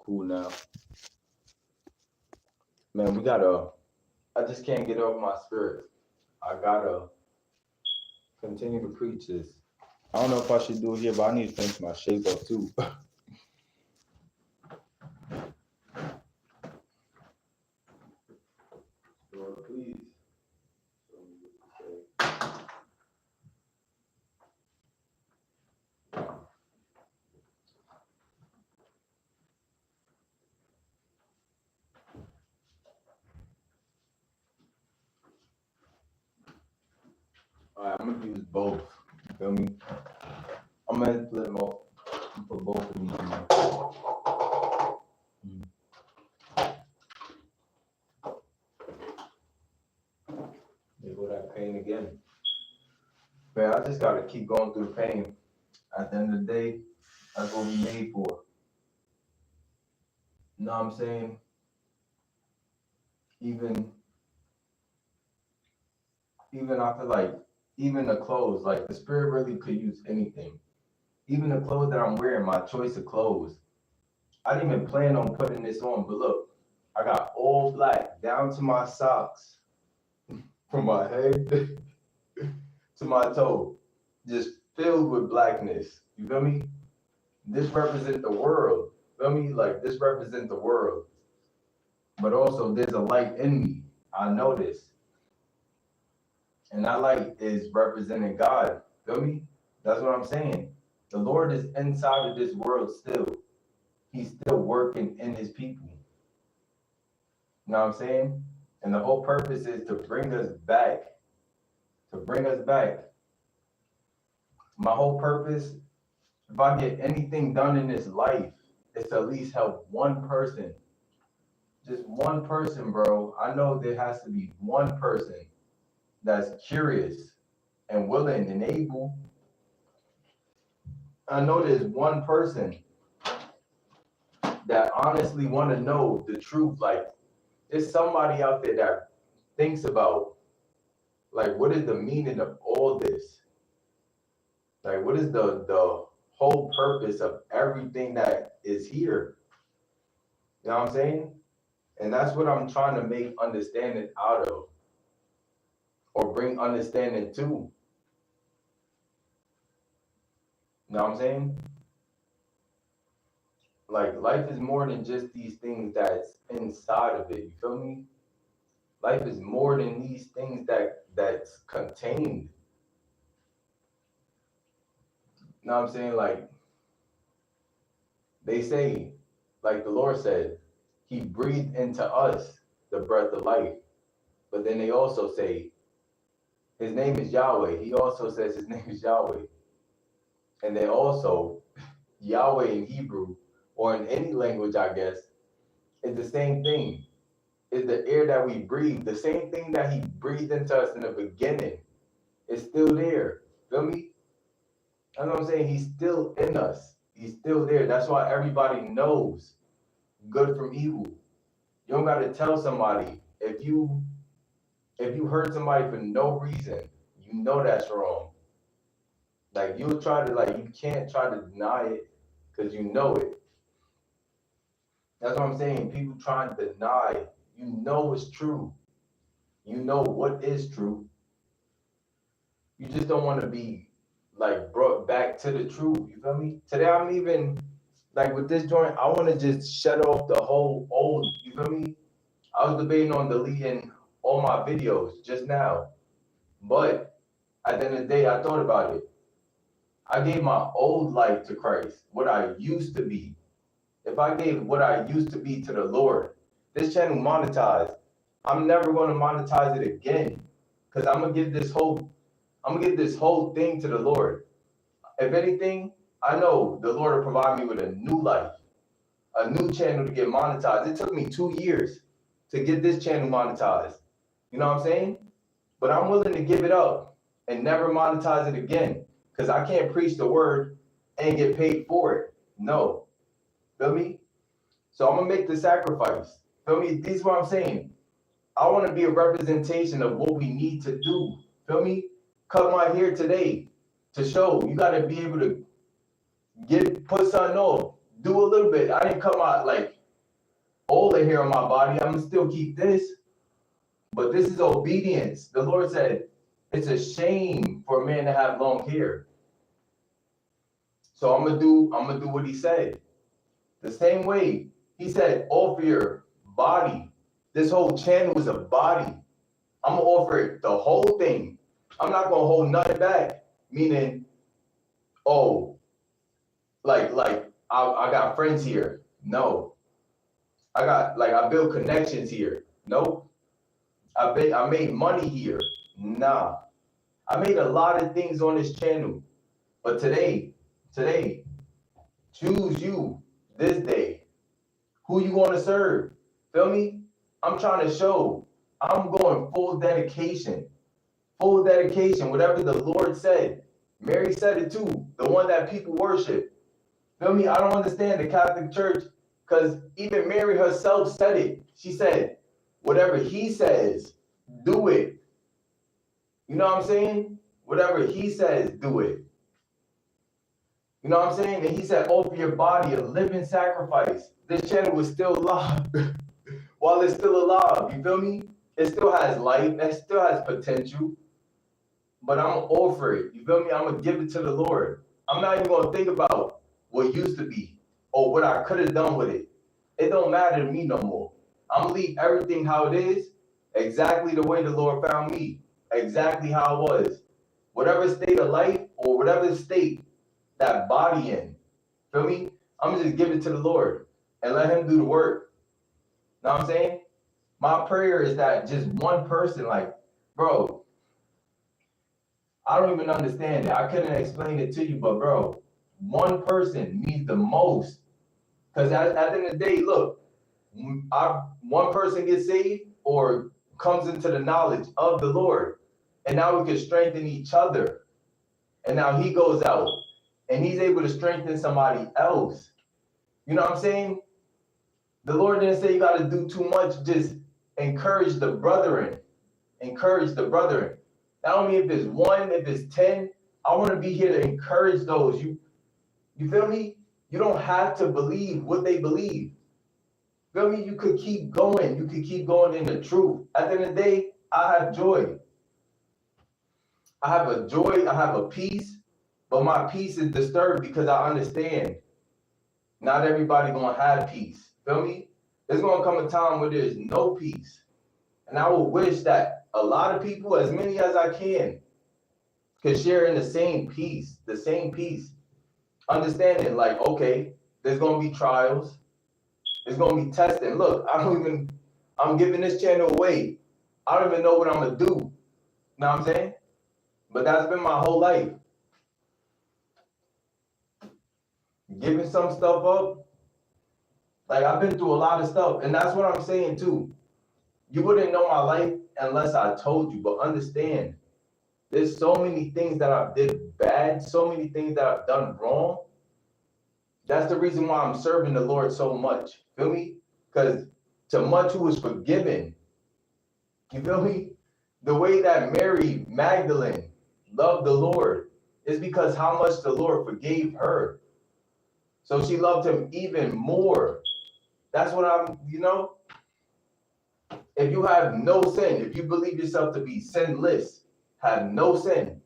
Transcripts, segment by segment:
Cool now. Man, I just can't get off my spirit. I gotta continue to preach this. I don't know if I should do it here, but I need to finish my shape up too. Lord, please. Show me what to say. Alright, I'm gonna use both. You feel me? I'm gonna put both of these in there. There go that pain again. Man, I just gotta keep going through the pain. At the end of the day, that's what we made for. You know what I'm saying? Even I feel like even the clothes, like the spirit really could use anything. Even the clothes that I'm wearing, my choice of clothes. I didn't even plan on putting this on, but look, I got all black down to my socks, from my head to my toe, just filled with blackness. You feel me? This represents the world. Feel me? Like this represents the world. But also there's a light in me. I know this. And that light is representing God. Feel me? That's what I'm saying. The Lord is inside of this world still. He's still working in his people. You know what I'm saying? And the whole purpose is to bring us back. To bring us back. My whole purpose, if I get anything done in this life, is to at least help one person. Just one person, bro. I know there has to be one person that's curious and willing and able. I know there's one person that honestly want to know the truth. Like, there's somebody out there that thinks about, like, what is the meaning of all this? Like, what is the whole purpose of everything that is here? You know what I'm saying? And that's what I'm trying to make understanding out of, or bring understanding to. You know what I'm saying? Like, life is more than just these things that's inside of it. You feel me? Life is more than these things that's contained. You know what I'm saying? Like, they say, like the Lord said, he breathed into us the breath of life. But then they also say, his name is Yahweh. He also says his name is Yahweh. And then also, Yahweh in Hebrew, or in any language, I guess, is the same thing. Is the air that we breathe. The same thing that he breathed into us in the beginning is still there. Feel me? That's what I'm saying. He's still in us. He's still there. That's why everybody knows good from evil. You don't gotta tell somebody. If you hurt somebody for no reason, you know that's wrong. Like, you'll try to, like, you can't try to deny it because you know it. That's what I'm saying. People trying to deny, you know it's true. You know what is true. You just don't want to be, like, brought back to the truth. You feel me? Today I'm even, like, with this joint, I want to just shut off the whole old, you feel me? I was debating on deleting all my videos just now. But at the end of the day, I thought about it. I gave my old life to Christ, what I used to be. If I gave what I used to be to the Lord, this channel monetized. I'm never going to monetize it again, because I'm gonna give this whole thing to the Lord. If anything, I know the Lord will provide me with a new life, a new channel to get monetized. It took me 2 years to get this channel monetized. You know what I'm saying? But I'm willing to give it up and never monetize it again, because I can't preach the word and get paid for it. No. Feel me? So I'm gonna make the sacrifice. Feel me? This is what I'm saying. I want to be a representation of what we need to do. Feel me? Cut my hair today to show you got to be able to put something off. do a little bit. I didn't come out like all the hair on my body. I'm gonna still keep this. But this is obedience. The Lord said, it's a shame for a man to have long hair. So I'm gonna do what he said. The same way he said, offer your body. This whole channel is a body. I'm gonna offer it the whole thing. I'm not gonna hold nothing back. Meaning, oh, like I got friends here. No. I build connections here. Nope. I made money here. Nah. I made a lot of things on this channel. But today, choose you this day. Who you want to serve? Feel me? I'm trying to show. I'm going full dedication. Full dedication. Whatever the Lord said. Mary said it too. The one that people worship. Feel me? I don't understand the Catholic Church because even Mary herself said it. She said, whatever he says, do it. You know what I'm saying? Whatever he says, do it. You know what I'm saying? And he said, offer your body a living sacrifice. This channel is still alive. While it's still alive, you feel me? It still has light. It still has potential. But I'm going to offer it. You feel me? I'm going to give it to the Lord. I'm not even going to think about what used to be or what I could have done with it. It don't matter to me no more. I'm going to leave everything how it is, exactly the way the Lord found me, exactly how it was. Whatever state of life or whatever state that body in, feel me? I'm going to just give it to the Lord and let him do the work. Know what I'm saying? My prayer is that just one person, like, bro, I don't even understand it. I couldn't explain it to you, but bro, one person means the most. Because at the end of the day, look, one person gets saved or comes into the knowledge of the Lord. And now we can strengthen each other. And now he goes out and he's able to strengthen somebody else. You know what I'm saying? The Lord didn't say you got to do too much. Just encourage the brethren. Encourage the brethren. Not only if it's 1, if it's 10, I want to be here to encourage those. You feel me? You don't have to believe what they believe. Feel me? You could keep going. You could keep going in the truth. At the end of the day, I have joy. I have a joy. I have a peace. But my peace is disturbed because I understand not everybody going to have peace. Feel me? There's going to come a time where there's no peace. And I will wish that a lot of people, as many as I can share in the same peace, Understanding like, okay, there's going to be trials. There's going to be testing. Look, I'm giving this channel away. I don't even know what I'm going to do. You know what I'm saying? But that's been my whole life. Giving some stuff up. Like, I've been through a lot of stuff. And that's what I'm saying, too. You wouldn't know my life unless I told you. But understand, there's so many things that I did bad, so many things that I've done wrong. That's the reason why I'm serving the Lord so much. Feel me? Because to much who is forgiven. You feel me? The way that Mary Magdalene loved the Lord is because how much the Lord forgave her. So she loved him even more. That's what if you have no sin, if you believe yourself to be sinless, have no sin,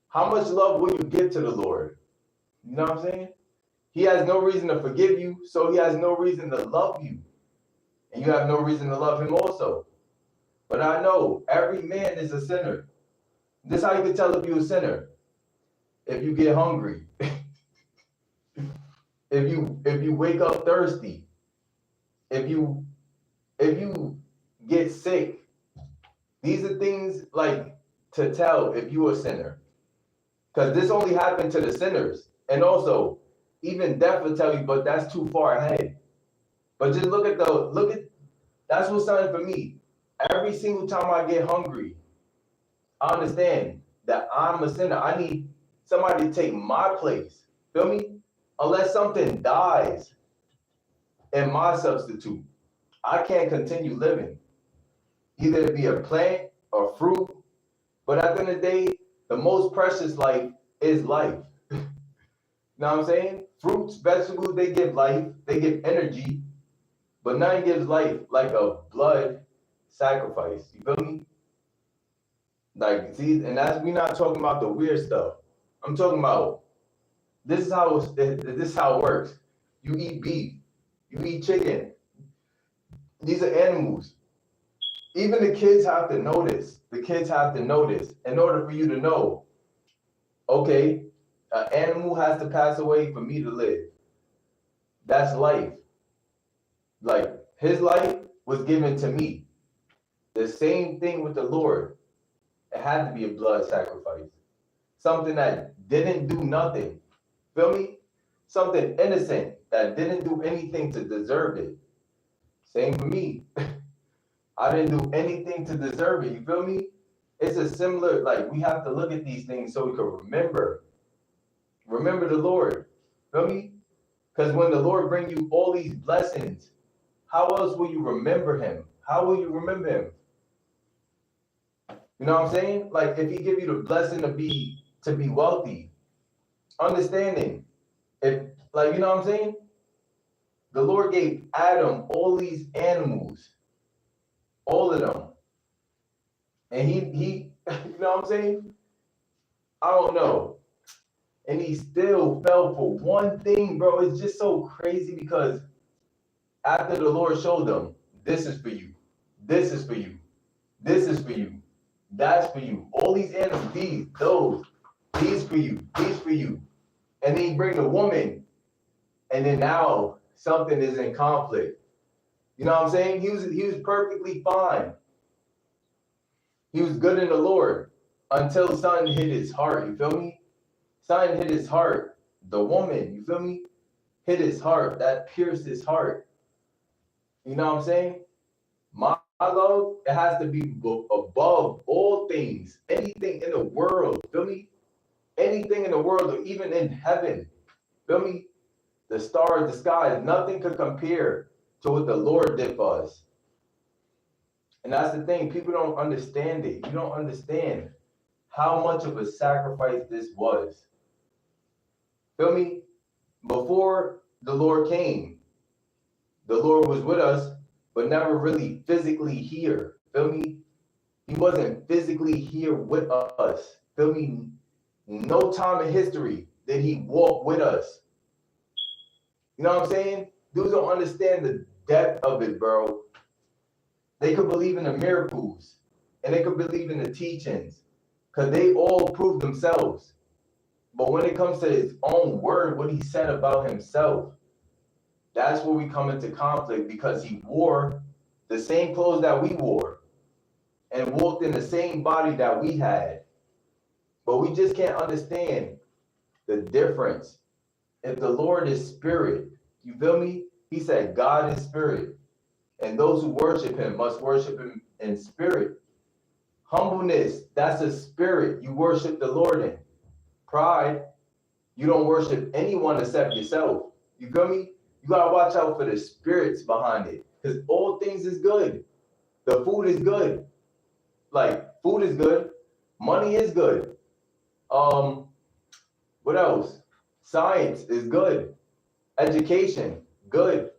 how much love will you give to the Lord? You know what I'm saying? He has no reason to forgive you, so he has no reason to love you. And you have no reason to love him also. But I know every man is a sinner. This is how you can tell if you're a sinner. If you get hungry. if you wake up thirsty. If you get sick. These are things like to tell if you're a sinner. Because this only happened to the sinners. And also, even death will tell you, but that's too far ahead. But just look at that's what's something for me. Every single time I get hungry, I understand that I'm a sinner. I need somebody to take my place. Feel me? Unless something dies in my substitute, I can't continue living. Either it be a plant or fruit. But at the end of the day, the most precious life is life. You know what I'm saying? Fruits, vegetables, they give life, they give energy, but nothing gives life like a blood sacrifice. You feel me? Like, see, and that's we not talking about the weird stuff. I'm talking about this is how it works. You eat beef, you eat chicken. These are animals. Even the kids have to know this. The kids have to know this in order for you to know. Okay, an animal has to pass away for me to live. That's life. Like his life was given to me. The same thing with the Lord. It had to be a blood sacrifice. Something that didn't do nothing. Feel me? Something innocent that didn't do anything to deserve it. Same for me. I didn't do anything to deserve it. You feel me? It's a similar, like we have to look at these things so we can remember. Remember the Lord. Feel me? Because when the Lord bring you all these blessings, how else will you remember him? How will you remember him? You know what I'm saying? Like if he give you the blessing to be wealthy, understanding, if like you know what I'm saying? The Lord gave Adam all these animals, all of them. And he you know what I'm saying? I don't know. And he still fell for one thing, bro. It's just so crazy because after the Lord showed them, this is for you, this is for you, this is for you, that's for you. All these animals, these for you, these for you. And then he bring the woman, and then now something is in conflict. You know what I'm saying? He was perfectly fine. He was good in the Lord until something hit his heart. You feel me? Something hit his heart. The woman, you feel me? Hit his heart. That pierced his heart. You know what I'm saying? My love, it has to be above all things, anything in the world. Feel me? Anything in the world, or even in heaven. Feel me? The stars, the skies, nothing could compare to what the Lord did for us. And that's the thing. People don't understand it. You don't understand how much of a sacrifice this was. Feel me? Before the Lord came, the Lord was with us, but never really physically here. Feel me? He wasn't physically here with us. Feel me? No time in history did he walk with us. You know what I'm saying? Dudes don't understand the depth of it, bro. They could believe in the miracles and they could believe in the teachings because they all prove themselves. But when it comes to his own word, what he said about himself, that's where we come into conflict because he wore the same clothes that we wore and walked in the same body that we had. But we just can't understand the difference. If the Lord is spirit, you feel me? He said God is spirit. And those who worship him must worship him in spirit. Humbleness, that's a spirit you worship the Lord in. Pride, you don't worship anyone except yourself. You feel me? You gotta watch out for the spirits behind it. Because all things is good. The food is good. Like, food is good. Money is good. What else? Science is good. Education, good.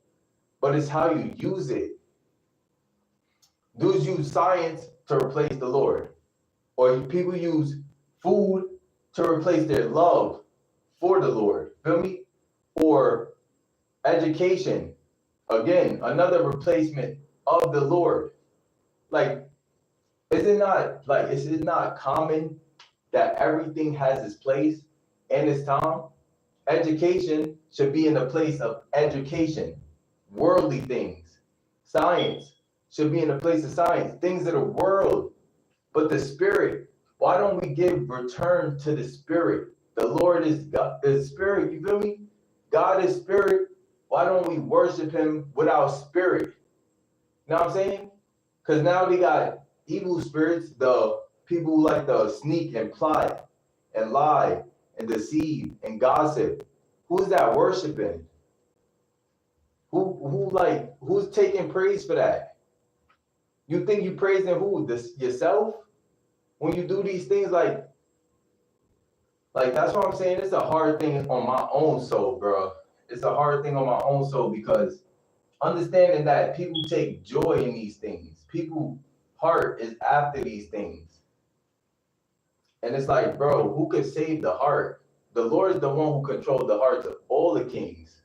But it's how you use it. Dudes use science to replace the Lord. Or people use food to replace their love for the Lord. Feel me? Or education. Again, another replacement of the Lord. Like, is it not common that everything has its place and its time? Education should be in the place of education, worldly things. Science should be in the place of science, things of the world. But the spirit, why don't we give return to the spirit? The Lord is God, is spirit, you feel me? God is spirit. Why don't we worship him with our spirit? You know what I'm saying? Because now they got evil spirits, the people who like to sneak and plot and lie and deceive and gossip. Who's that worshiping? Who's taking praise for that? You think you praising who? Yourself? When you do these things, like Like, that's what I'm saying. It's a hard thing on my own soul, bro. It's a hard thing on my own soul because understanding that people take joy in these things. People heart is after these things. And it's like, bro, who could save the heart? The Lord is the one who controls the hearts of all the kings,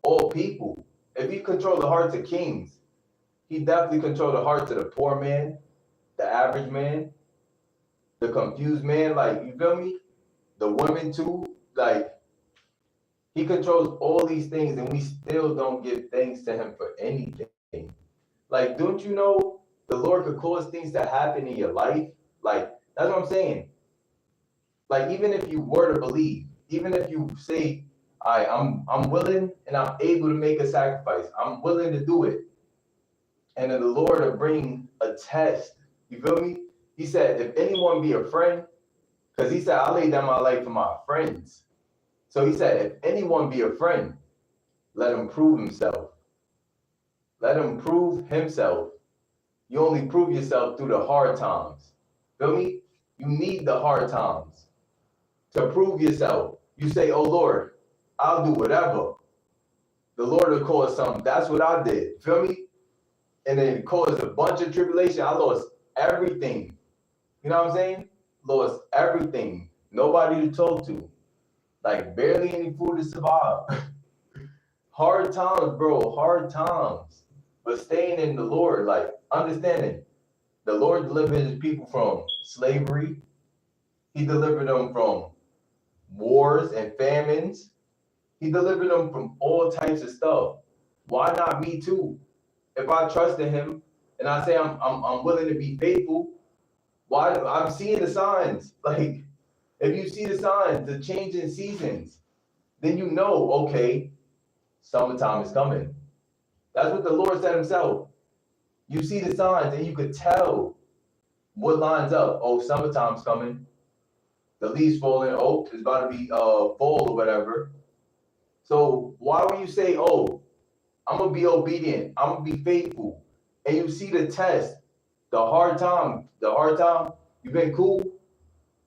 all people. If he controls the hearts of kings, he definitely controls the hearts of the poor man, the average man, the confused man. Like, you feel me? The women too. Like, he controls all these things, and we still don't give thanks to him for anything. Like, don't you know the Lord could cause things to happen in your life? Like, that's what I'm saying. Like, even if you were to believe, even if you say, I'm willing and I'm able to make a sacrifice, I'm willing to do it. And then the Lord will bring a test. You feel me? He said, if anyone be a friend, because he said, I lay down my life for my friends. So he said, if anyone be a friend, let him prove himself. Let him prove himself. You only prove yourself through the hard times. Feel me? You need the hard times to prove yourself. You say, oh Lord, I'll do whatever. The Lord will cause something. That's what I did. Feel me? And then it caused a bunch of tribulation. I lost everything. You know what I'm saying? Lost everything. Nobody to talk to. Like barely any food to survive. Hard times, bro. Hard times. But staying in the Lord, like understanding the Lord delivered his people from slavery. He delivered them from wars and famines. He delivered them from all types of stuff. Why not me too? If I trust in him and I say I'm willing to be faithful, why I'm seeing the signs. Like if you see the signs, the change in seasons, then you know, okay, summertime is coming. That's what the Lord said himself. You see the signs and you could tell what lines up. Oh, summertime's coming. The leaves falling. Oh, it's about to be fall or whatever. So why would you say, oh, I'm gonna be obedient, I'm gonna be faithful, and you see the test, the hard time, you've been cool,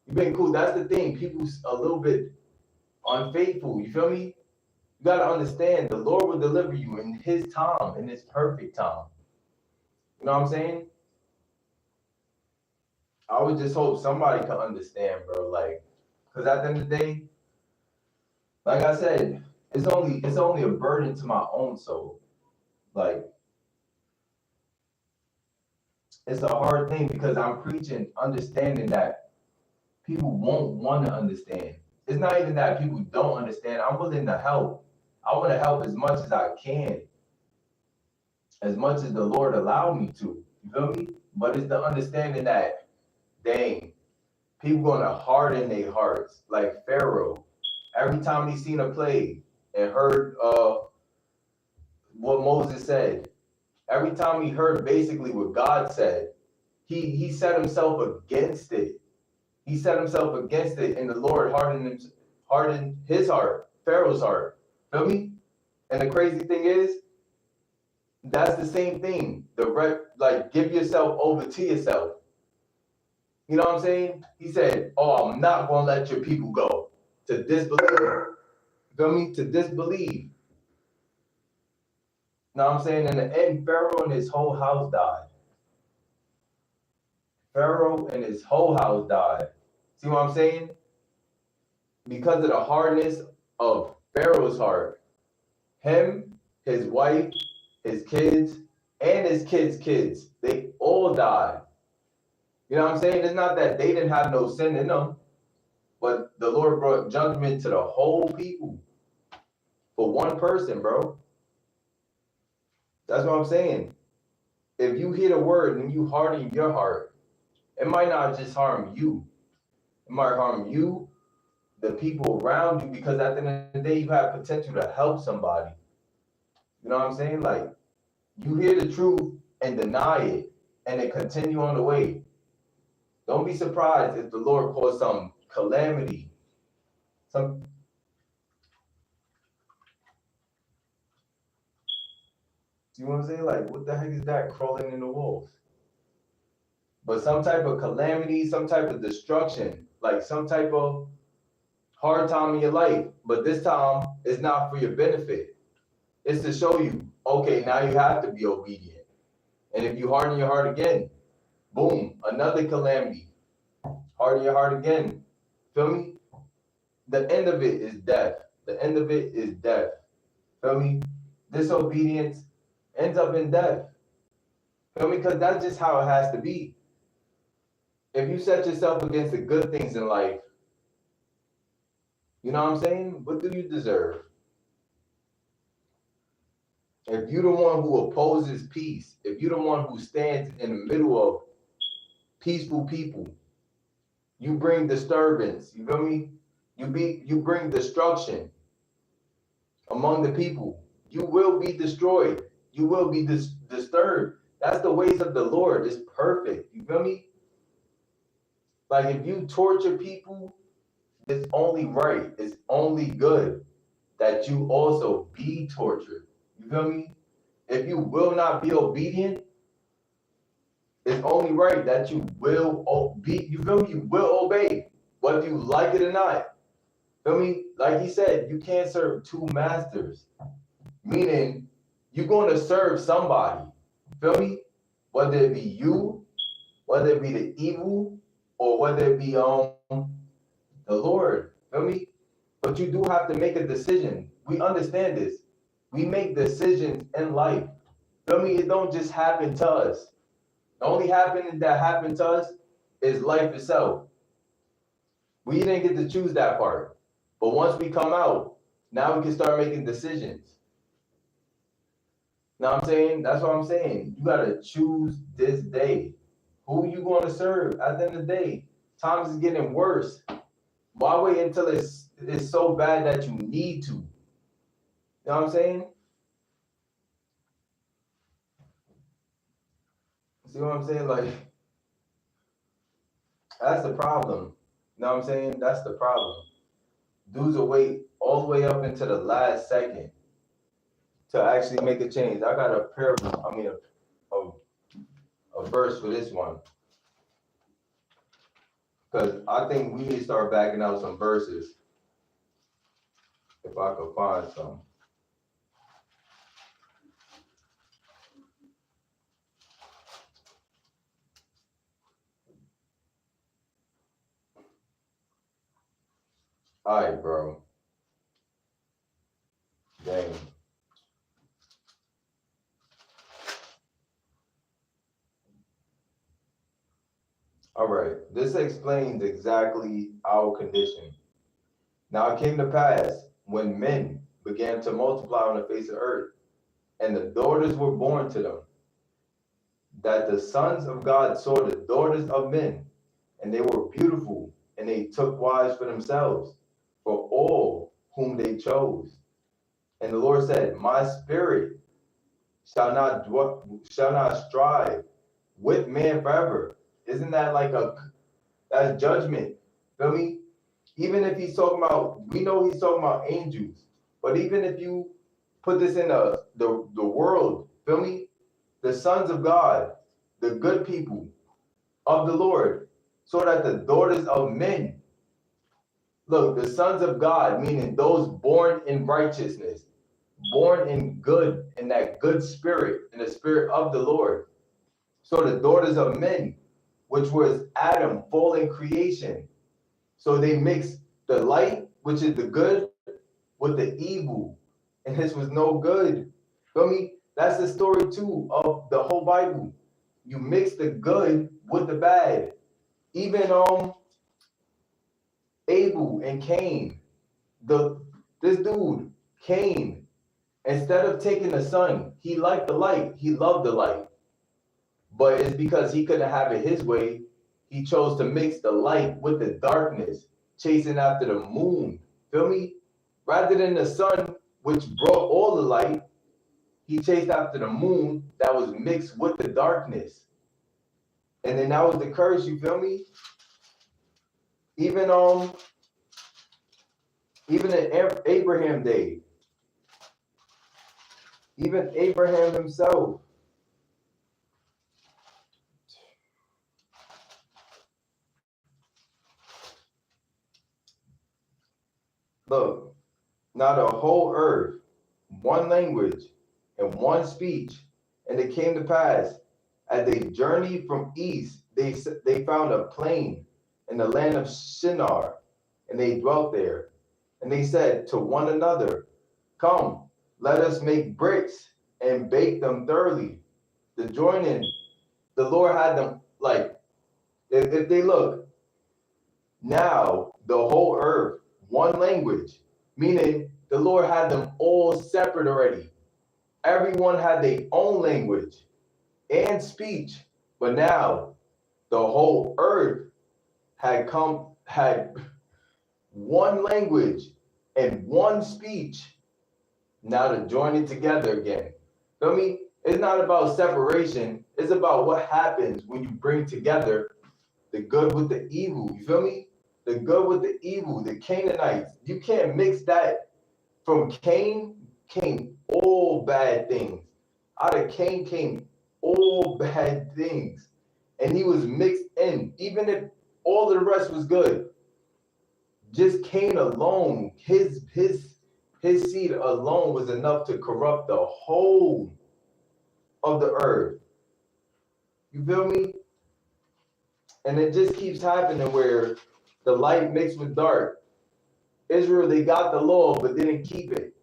you've been cool. That's the thing. People's a little bit unfaithful. You feel me? You gotta understand the Lord will deliver you in his time, in his perfect time. You know what I'm saying? I would just hope somebody can understand, bro. Like, because at the end of the day, like I said, it's only a burden to my own soul. Like, it's a hard thing because I'm preaching understanding that people won't want to understand. It's not even that people don't understand. I'm willing to help. I want to help as much as I can, as much as the Lord allowed me to. You feel me? But it's the understanding that, dang, people gonna harden their hearts like Pharaoh. Every time he seen a plague and heard what Moses said, every time he heard basically what God said, he set himself against it. He set himself against it, and the Lord hardened his heart, Pharaoh's heart. Feel me? And the crazy thing is, that's the same thing. Like give yourself over to yourself. You know what I'm saying? He said, "Oh, I'm not gonna let your people go to disbelieve." Feel me? To disbelieve. You know what I'm saying? In the end, Pharaoh and his whole house died. Pharaoh and his whole house died. See what I'm saying? Because of the hardness of Pharaoh's heart, him, his wife, his kids, and his kids, they all died. You know what I'm saying? It's not that they didn't have no sin in them, but the Lord brought judgment to the whole people for one person, bro. That's what I'm saying. If you hear the word and you harden your heart, it might not just harm you. It might harm you, the people around you, because at the end of the day, you have potential to help somebody. You know what I'm saying? Like, you hear the truth and deny it, and then continue on the way. Don't be surprised if the Lord caused some calamity. Some, you know what I'm saying? Like, what the heck is that crawling in the walls? But some type of calamity, some type of destruction, like some type of hard time in your life, but this time it's not for your benefit. It's to show you, okay, now you have to be obedient. And if you harden your heart again, boom, another calamity. Harden your heart again. Feel me? The end of it is death. The end of it is death. Feel me? Disobedience ends up in death. Feel me? Because that's just how it has to be. If you set yourself against the good things in life, you know what I'm saying? What do you deserve? If you're the one who opposes peace, if you're the one who stands in the middle of peaceful people, you bring disturbance. You feel me? You bring destruction among the people. You will be destroyed. You will be disturbed. That's the ways of the Lord. It's perfect. You feel me? Like if you torture people, it's only right. It's only good that you also be tortured. You feel me? If you will not be obedient, it's only right that you will be. You feel me? You will obey, whether you like it or not. Feel me? Like he said, you can't serve two masters. Meaning, you're going to serve somebody. Feel me? Whether it be you, whether it be the evil, or whether it be the Lord. Feel me? But you do have to make a decision. We understand this. We make decisions in life. Feel me? It don't just happen to us. The only happening that happened to us is life itself. We didn't get to choose that part. But once we come out, now we can start making decisions. Know what I'm saying? That's what I'm saying. You gotta choose this day. Who you gonna serve at the end of the day? Times is getting worse. Why wait until it's so bad that you need to? You know what I'm saying? See what I'm saying? Like, that's the problem. You know what I'm saying? That's the problem. Dudes will wait all the way up into the last second to actually make a change. I got a parable, a verse for this one. Because I think we need to start backing out some verses. If I could find some. All right, bro. Dang. All right. This explains exactly our condition. Now it came to pass when men began to multiply on the face of earth, and the daughters were born to them, that the sons of God saw the daughters of men, and they were beautiful, and they took wives for themselves, for all whom they chose. And the Lord said, my spirit shall not strive with man forever. Isn't that like that's judgment? Feel me? Even if he's talking about, we know he's talking about angels, but even if you put this in the world, feel me? The sons of God, the good people of the Lord, so that the daughters of men, look, the sons of God, meaning those born in righteousness, born in good, in that good spirit, in the spirit of the Lord. So the daughters of men, which was Adam, fallen creation. So they mixed the light, which is the good, with the evil. And this was no good. Feel me? That's the story too of the whole Bible. You mix the good with the bad. Even Abel and Cain, this dude, Cain, instead of taking the sun, he liked the light. He loved the light. But it's because he couldn't have it his way. He chose to mix the light with the darkness, chasing after the moon. Feel me? Rather than the sun, which brought all the light, he chased after the moon that was mixed with the darkness. And then that was the curse, you feel me? Even in Abraham day, even Abraham himself, Look, now the whole earth, one language and one speech. And it came to pass, as they journeyed from east, they found a plain in the land of Shinar, and they dwelt there. And they said to one another, come, let us make bricks and bake them thoroughly. The joining, the Lord had them like, if they look, now the whole earth, one language, meaning the Lord had them all separate already. Everyone had their own language and speech, but now the whole earth had one language and one speech. Now to join it together again. Feel me? It's not about separation. It's about what happens when you bring together the good with the evil. You feel me? The good with the evil, the Canaanites. You can't mix that. From Cain came all bad things. Out of Cain came all bad things. And he was mixed in. Even if all of the rest was good, just Cain alone, his seed alone was enough to corrupt the whole of the earth. You feel me? And it just keeps happening where the light mixed with dark. Israel, they got the law, but didn't keep it.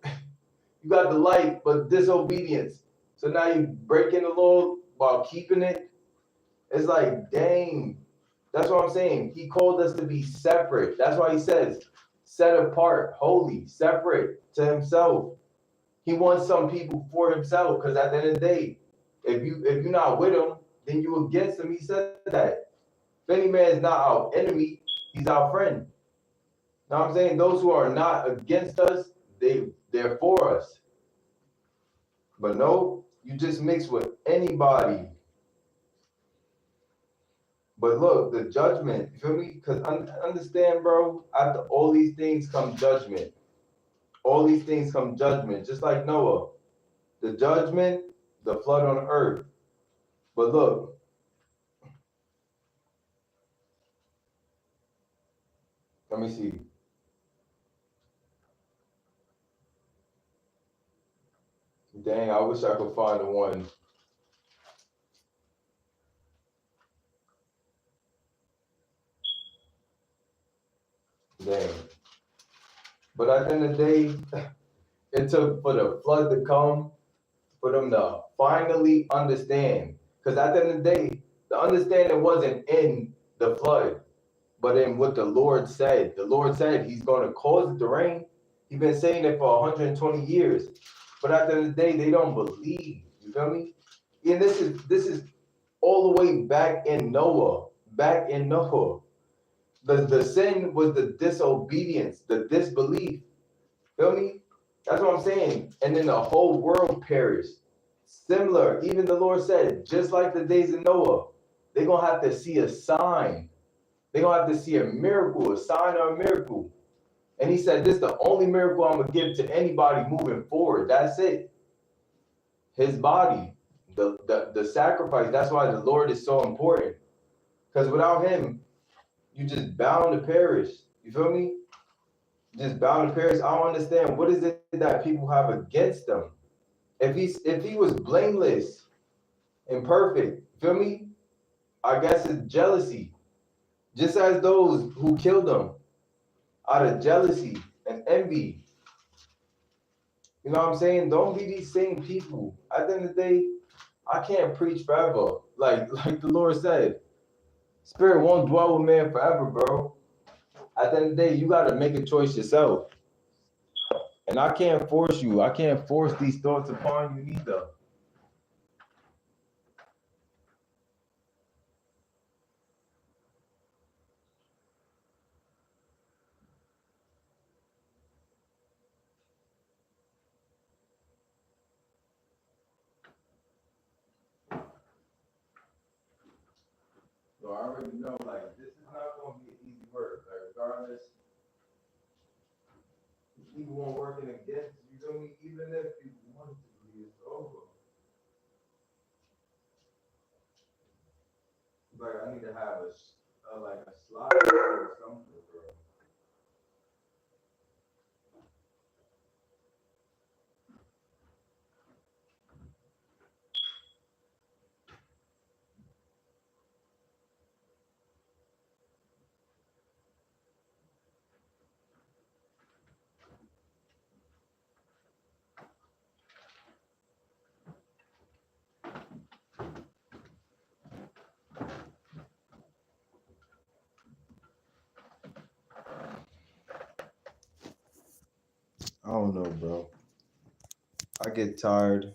You got the light, but disobedience. So now you breaking the law while keeping it. It's like, dang. That's what I'm saying. He called us to be separate. That's why he says, set apart, holy, separate to himself. He wants some people for himself, because at the end of the day, if you're not with him, then you against him. He said that. If any man is not our enemy, he's our friend. Now I'm saying those who are not against us, they're for us. But no, you just mix with anybody. But look, the judgment, you feel me? Because understand, bro, after all these things come judgment. All these things come judgment, just like Noah. The judgment, the flood on earth. But look, let me see. Dang, I wish I could find the one. Dang. But at the end of the day, it took for the flood to come, for them to finally understand. Because at the end of the day, the understanding wasn't in the flood, but in what the Lord said. The Lord said he's going to cause it to rain. He's been saying it for 120 years. But at the end of the day, they don't believe. You feel me? And this is all the way back in Noah. Back in Noah. The sin was the disobedience, the disbelief. Feel me? That's what I'm saying. And then the whole world perished. Similar, even the Lord said, just like the days of Noah, they're going to have to see a sign. They're going to have to see a miracle, a sign or a miracle. And he said, this is the only miracle I'm going to give to anybody moving forward. That's it. His body, the sacrifice. That's why the Lord is so important. Because without him, you just bound to perish. You feel me? Just bound to perish. I don't understand. What is it that people have against them? If he was blameless and perfect, feel me? I guess it's jealousy. Just as those who killed him out of jealousy and envy. You know what I'm saying? Don't be these same people. At the end of the day, I can't preach forever. Like the Lord said, spirit won't dwell with man forever, bro. At the end of the day, you gotta make a choice yourself. And I can't force you. I can't force these thoughts upon you either. So I already know, like, this is not going to be an easy work. Like, regardless, people won't working against you. Feel me? Even if you want it to be, it's over. Like, I need to have like a slide or something, bro. don't know, bro. I get tired.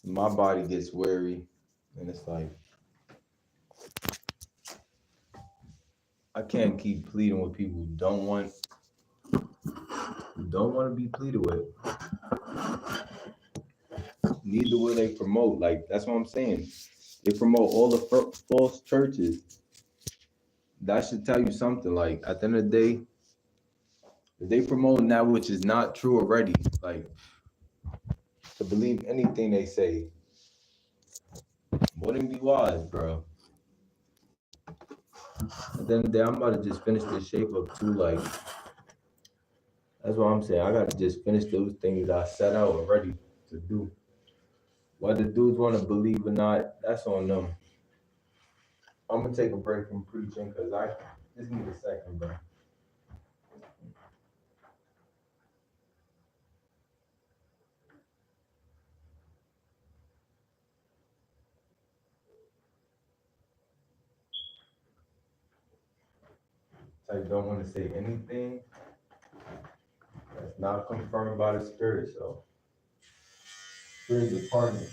My body gets weary, and it's like I can't keep pleading with people who don't want to be pleaded with. Neither will they promote. Like that's what I'm saying. They promote all the false churches. That should tell you something. Like at the end of the day, if they promoting that which is not true already, like to believe anything they say, wouldn't be wise, bro. At the end of the day, I'm about to just finish this shape up too. Like that's what I'm saying. I gotta just finish those things I set out already to do. Whether dudes want to believe or not, that's on them. I'm gonna take a break from preaching because I just need a second, bro. I don't want to say anything that's not confirmed by the spirit. So, spirit department.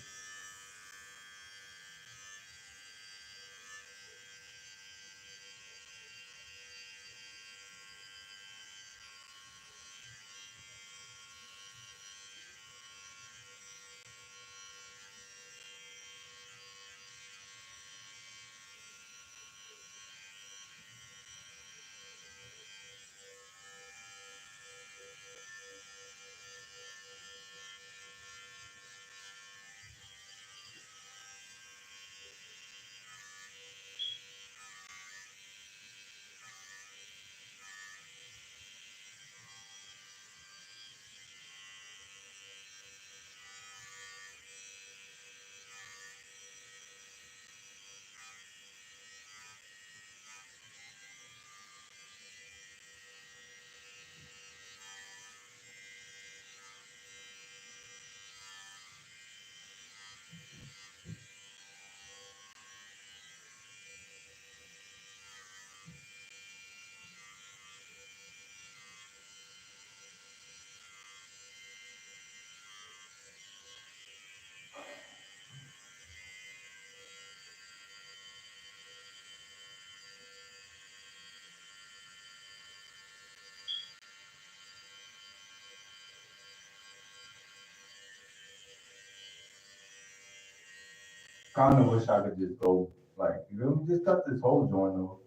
Kind of wish I could just go, like, you know, just cut this whole joint off.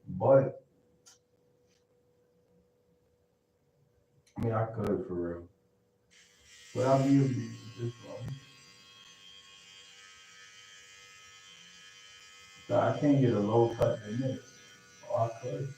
But, I mean, I could for real. But I'll be able to use this one. So I can't get a low cut in this. Oh, I could.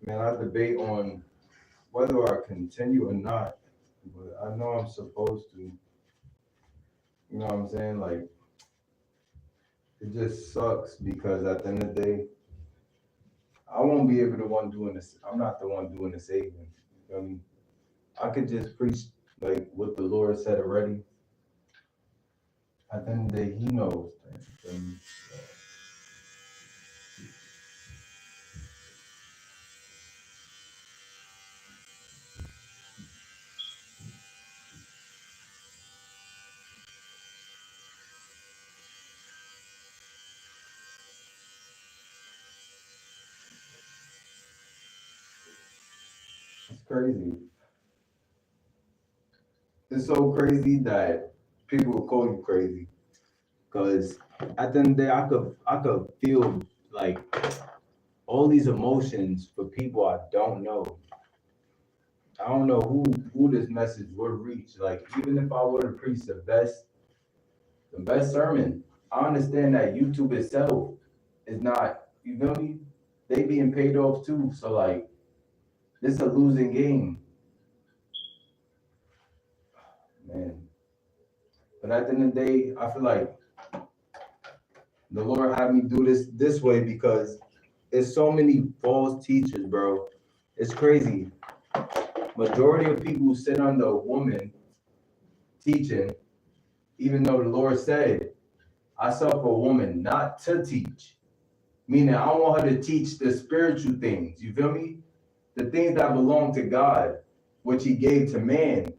Man, I debate on whether I continue or not, but I know I'm supposed to. You know what I'm saying? Like, it just sucks because at the end of the day, I won't be able to one doing this. I'm not the one doing the saving. You know what I mean? I could just preach like what the Lord said already. At the end of the day, He knows. You know what I mean? It's crazy. It's so crazy that people will call you crazy. Cause at the end of the day, I could feel like all these emotions for people I don't know. I don't know who this message would reach. Like even if I were to preach the best sermon, I understand that YouTube itself is not. You feel me? They being paid off too. So like this is a losing game, man. But at the end of the day, I feel like the Lord had me do this way because there's so many false teachers, bro. It's crazy. Majority of people who sit under a woman teaching, even though the Lord said, I suffer a woman not to teach. Meaning I want her to teach the spiritual things. You feel me? The things that belong to God, which He gave to man.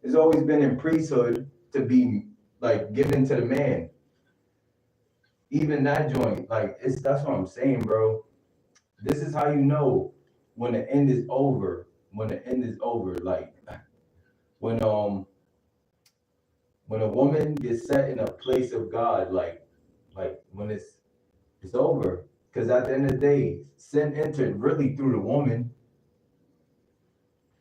It's always been in priesthood to be like given to the man. Even that joint, like that's what I'm saying, bro. This is how you know when the end is over. When the end is over, like when when a woman gets set in a place of God, like when it's over. Because at the end of the day, sin entered really through the woman.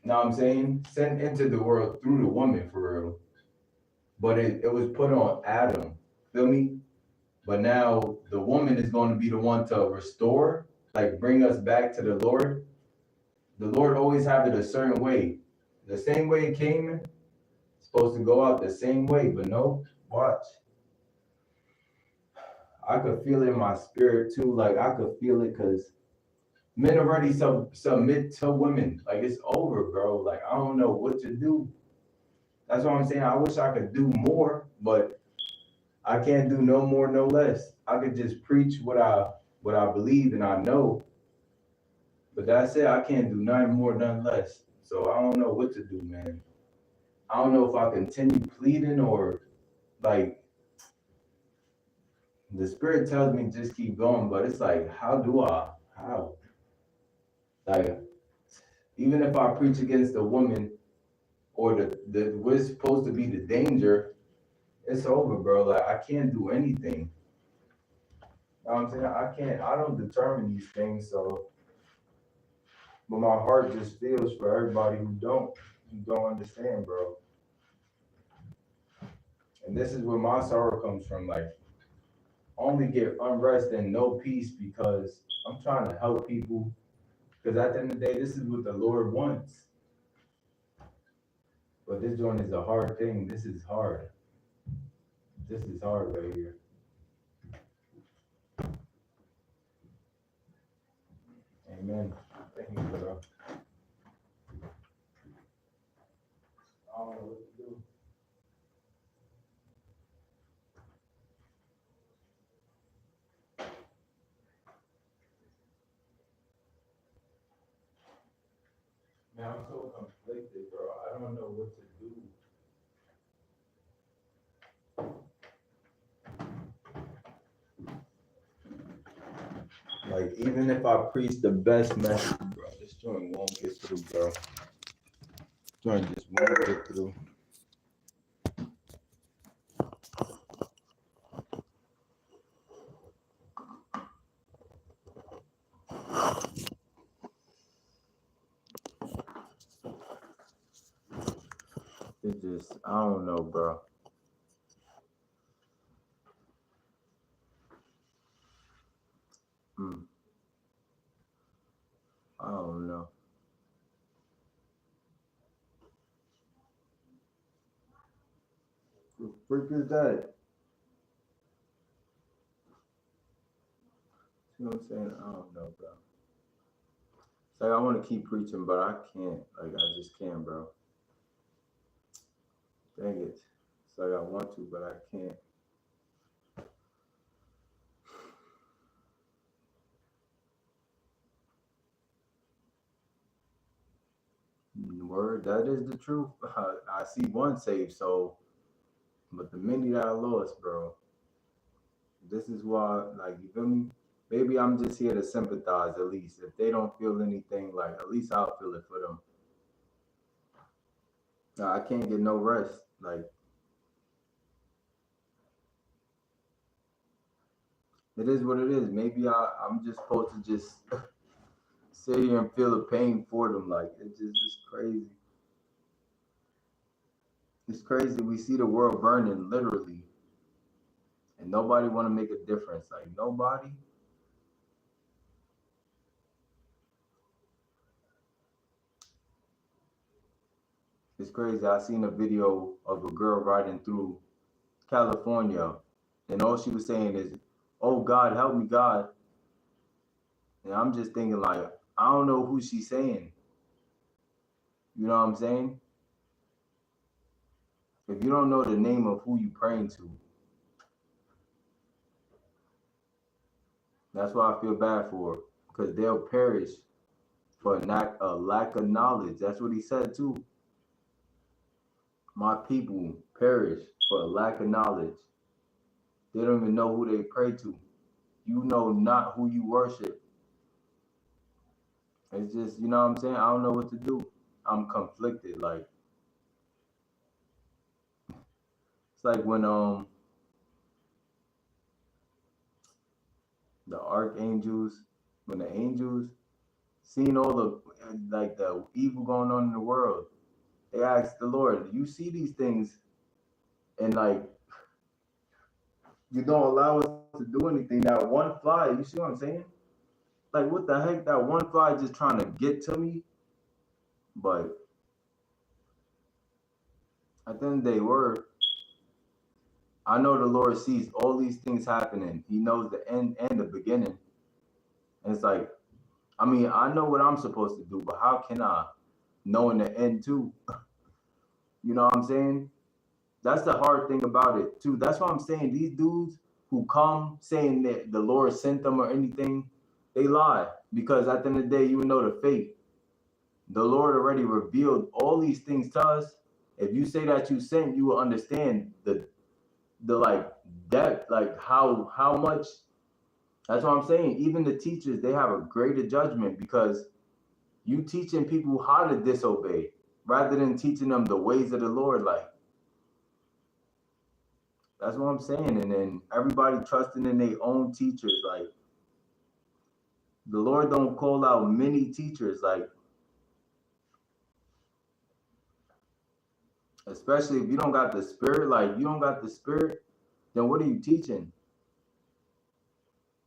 You know what I'm saying? Sin entered the world through the woman for real. But it was put on Adam. Feel me? But now the woman is going to be the one to restore, like bring us back to the Lord. The Lord always have it a certain way. The same way it came in, it's supposed to go out the same way, but no, watch. I could feel it in my spirit too. Like I could feel it because men already submit to women. Like it's over, bro. Like I don't know what to do. That's what I'm saying. I wish I could do more, but I can't do no more, no less. I could just preach what I believe and I know. But that's it. I can't do nothing more, nothing less. So I don't know what to do, man. I don't know if I continue pleading or like the spirit tells me just keep going, but it's like, how do I? How? Like, even if I preach against the woman or the what's supposed to be the danger, it's over, bro. Like, I can't do anything. You know what I'm saying? I don't determine these things, so, but my heart just feels for everybody who don't understand, bro. And this is where my sorrow comes from. Like, I only get unrest and no peace because I'm trying to help people Because at the end of the day, this is what the Lord wants. But this one is a hard thing. This is hard. This is hard right here. Amen. Thank you, bro. I don't know what to do. Man, I'm so conflicted, bro. I don't know what to do. Like, even if I preach the best message, bro, this joint won't get through, bro. This joint just won't get through. It just, I don't know, bro. I don't know. What the freak is that? You know what I'm saying? I don't know, bro. It's like I want to keep preaching, but I can't. Like, I just can't, bro. Dang it. It's like I want to, but I can't. Word, that is the truth. I see one saved, so, but the many that I lost, bro. This is why, like, you feel me? Maybe I'm just here to sympathize at least. If they don't feel anything, like, at least I'll feel it for them. I can't get no rest. Like, it is what it is. Maybe I'm just supposed to just sit here and feel the pain for them. Like, it's crazy. It's crazy. We see the world burning, literally. And nobody want to make a difference. Like, nobody. It's crazy. I seen a video of a girl riding through California, and all she was saying is, "Oh God, help me, God." And I'm just thinking, like, I don't know who she's saying. You know what I'm saying? If you don't know the name of who you praying to, that's why I feel bad for her, because they'll perish for a lack of knowledge. That's what he said too. My people perish for a lack of knowledge. They don't even know who they pray to. You know not who you worship. It's just, you know what I'm saying? I don't know what to do. I'm conflicted. Like, it's like when the archangels, when the angels seen all the like the evil going on in the world, they asked the Lord, "You see these things, and like you don't allow us to do anything. That one fly, you see what I'm saying? Like, what the heck? That one fly just trying to get to me." But at the end of the day, I know the Lord sees all these things happening. He knows the end and the beginning. And it's like, I mean, I know what I'm supposed to do, but how can I know in the end too? You know what I'm saying? That's the hard thing about it too. That's why I'm saying these dudes who come saying that the Lord sent them or anything, they lie. Because at the end of the day, you know the fate. The Lord already revealed all these things to us. If you say that you sent, you will understand the like depth, like how much. That's what I'm saying. Even the teachers, they have a greater judgment because you teaching people how to disobey rather than teaching them the ways of the Lord. Like, that's what I'm saying. And then everybody trusting in their own teachers. Like, the Lord don't call out many teachers. Like, especially if you don't got the spirit. Like, you don't got the spirit, then what are you teaching?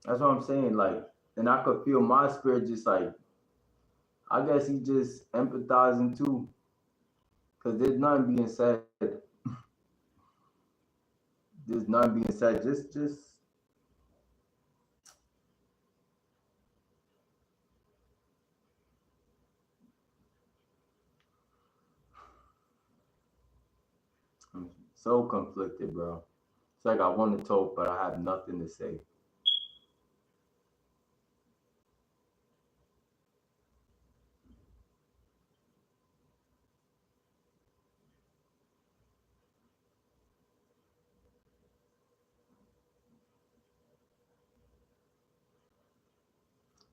That's what I'm saying. Like, and I could feel my spirit just like I guess he just empathizing too, cause there's nothing being said. There's nothing being said. Just I'm so conflicted, bro. It's like I want to talk, but I have nothing to say.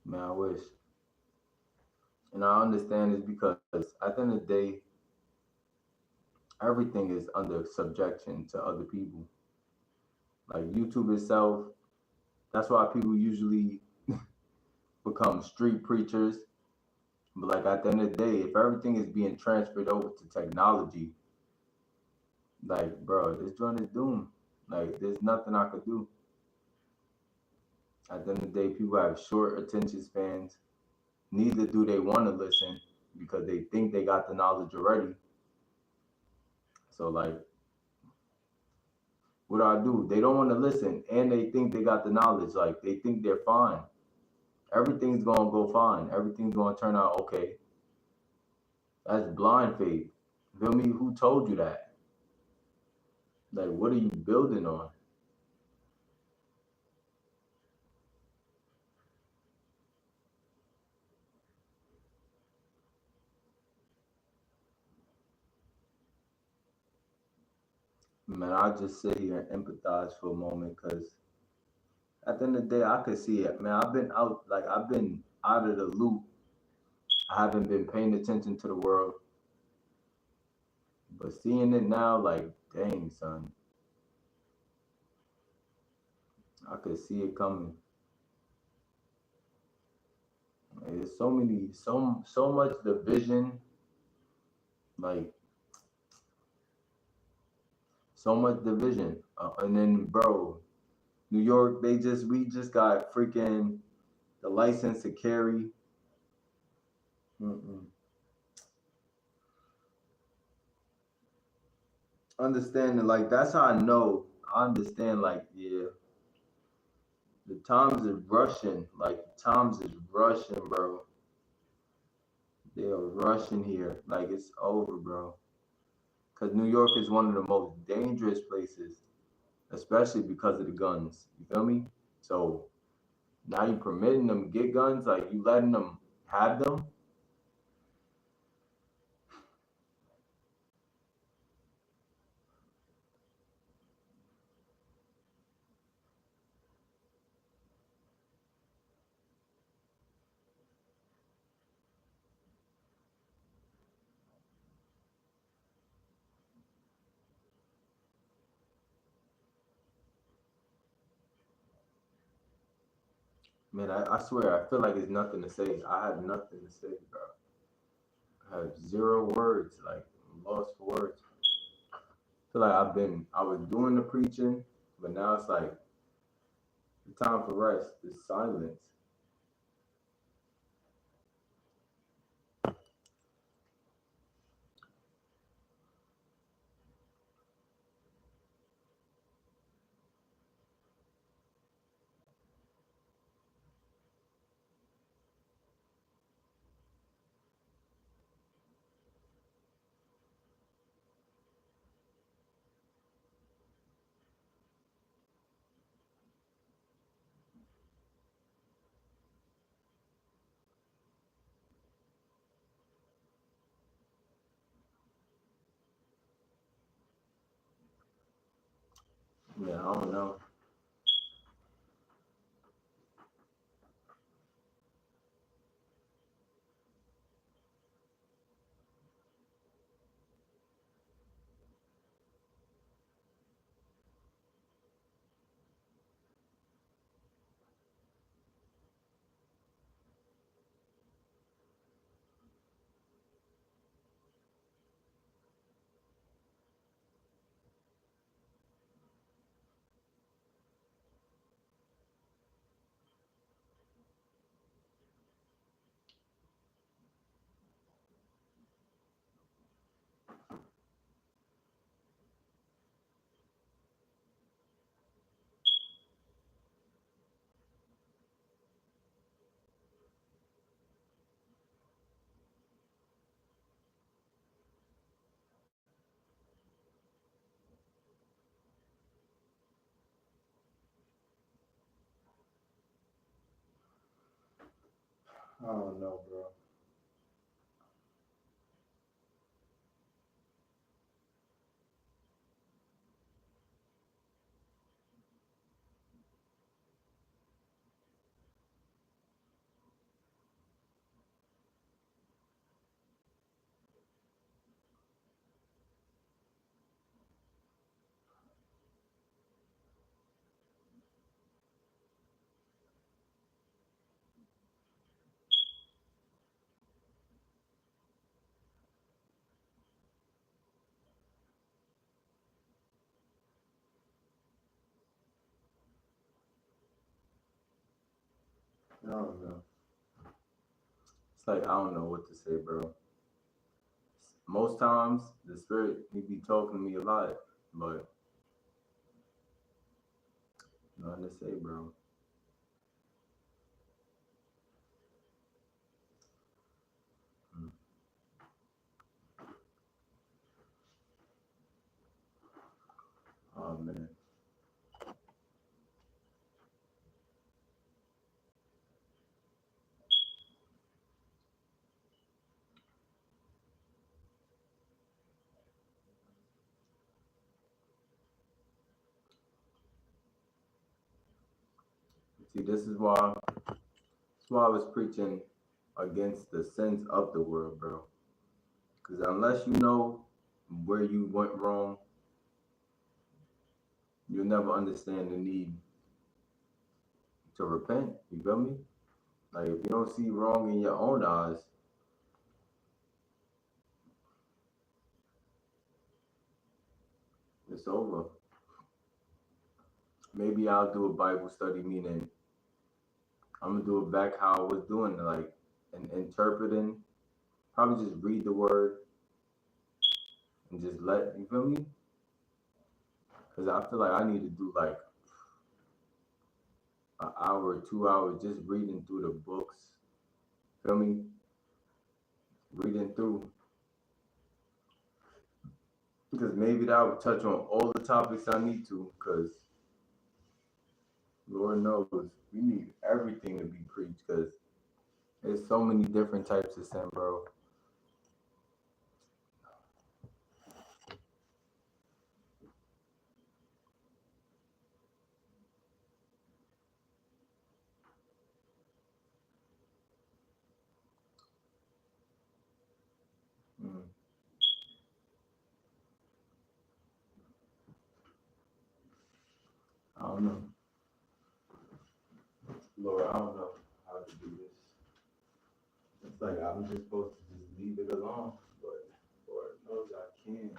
Man, I wish. And I understand it's because at the end of the day, everything is under subjection to other people. Like YouTube itself, that's why people usually become street preachers. But like at the end of the day, if everything is being transferred over to technology, like bro, this joint is doomed. Like there's nothing I could do. At the end of the day, people have short attention spans. Neither do they want to listen because they think they got the knowledge already. So like, what do I do? They don't want to listen, and they think they got the knowledge. Like they think they're fine. Everything's gonna go fine. Everything's gonna turn out okay. That's blind faith. Feel me? Who told you that? Like, what are you building on? Man, I just sit here and empathize for a moment because at the end of the day, I could see it. Man, I've been out of the loop. I haven't been paying attention to the world, but seeing it now, like, dang, son, I could see it coming. Like, there's so much division, like, so much division. And then, bro, New York, we just got freaking the license to carry. Mm-mm. Understanding, like, that's how I know. I understand, like, yeah, the times is rushing. Like, the times is rushing, bro. They are rushing here. Like, it's over, bro. Because New York is one of the most dangerous places, especially because of the guns. You feel me? So now you permitting them to get guns, like, you letting them have them. Man, I swear, I feel like there's nothing to say. I have nothing to say, bro. I have zero words. Like, I'm lost for words. I feel like I was doing the preaching, but now it's like the time for rest, the silence. Yeah, I don't know. I don't know, bro. I don't know. It's like I don't know what to say, bro. Most times the spirit he be talking to me a lot, but nothing to say, bro. Mm. Oh man. See, that's why I was preaching against the sins of the world, bro. Because unless you know where you went wrong, you'll never understand the need to repent. You feel me? Like if you don't see wrong in your own eyes, it's over. Maybe I'll do a Bible study, meaning I'm gonna do it back how I was doing, like and interpreting. Probably just read the word and just let you feel me. Because I feel like I need to do like an hour, 2 hours just reading through the books. Feel me? Reading through because maybe that would touch on all the topics I need to. Because Lord knows we need everything to be preached. Because there's so many different types of sin, bro. Mm. I don't know, Lord. I don't know how to do this. It's like I'm just supposed to just leave it alone, but Lord knows I can't.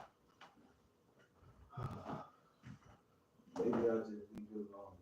Maybe I'll just leave it alone.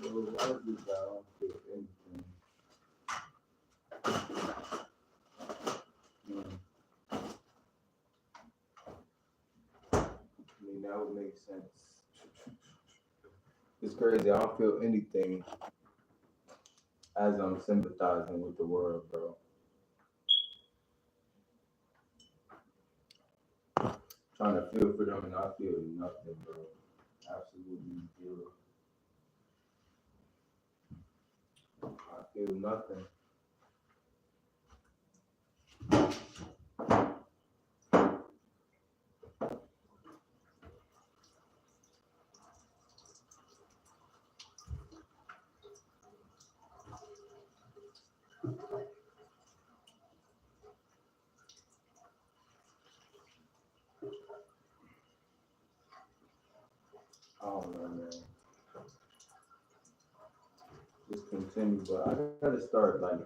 Lord, why is this I don't feel anything? Mm. I mean, that would make sense. It's crazy. I don't feel anything as I'm sympathizing with the world, bro. Trying to feel for them, and I feel nothing, bro. Absolutely zero. I feel nothing. I don't know, man. Just continue, but I gotta start like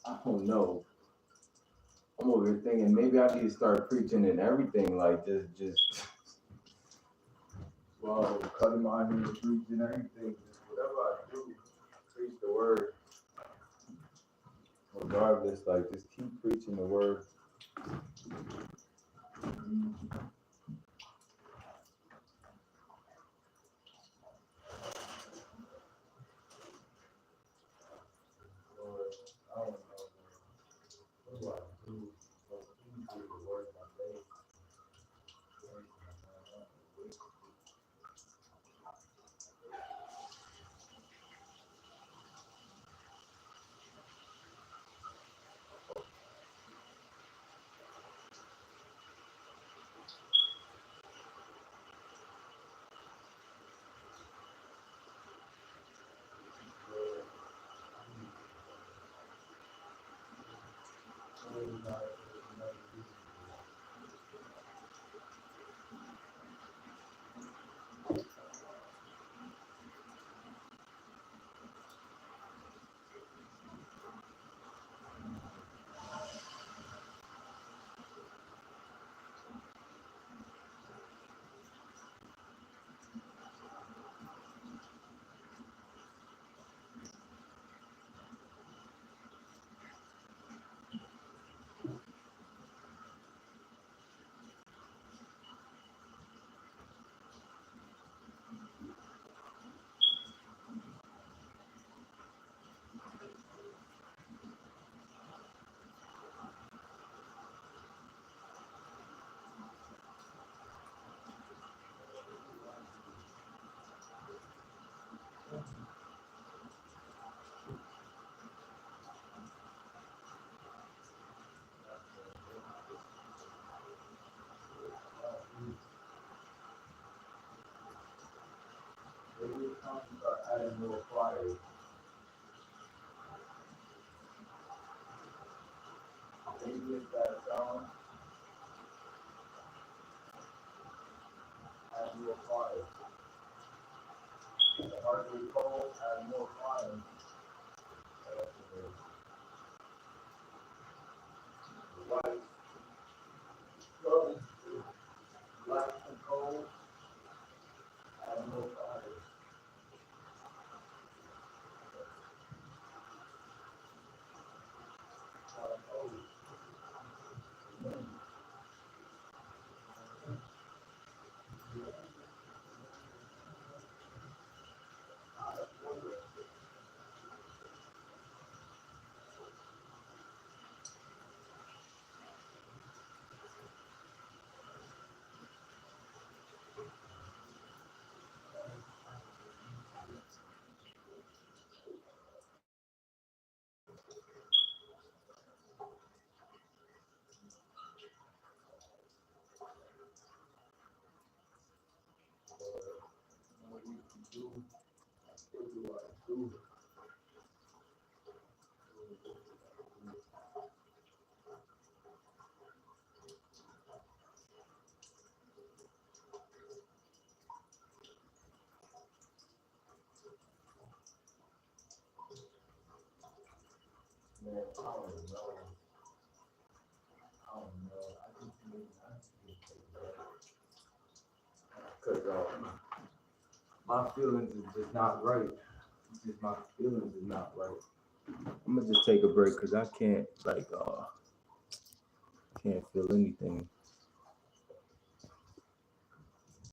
I don't know. I'm over here thinking maybe I need to start preaching and everything, like just well, cutting my hair, preaching everything, just whatever I do, preach the word. Regardless, like just keep preaching the word. Lord, I don't know, man. What do I do? But please do the word my faith. Maybe it's time to start adding more flyers. Maybe it's that song, add more flyers. The heart we cold, add more flyers. That's what it is. The white, struggle, black and cold, add more flyers. What we can do, what do I do? Man, I don't know. I don't know. I just need to take that. Because my feelings is just not right. It's just my feelings is not right. I'm gonna just take a break because I can't feel anything.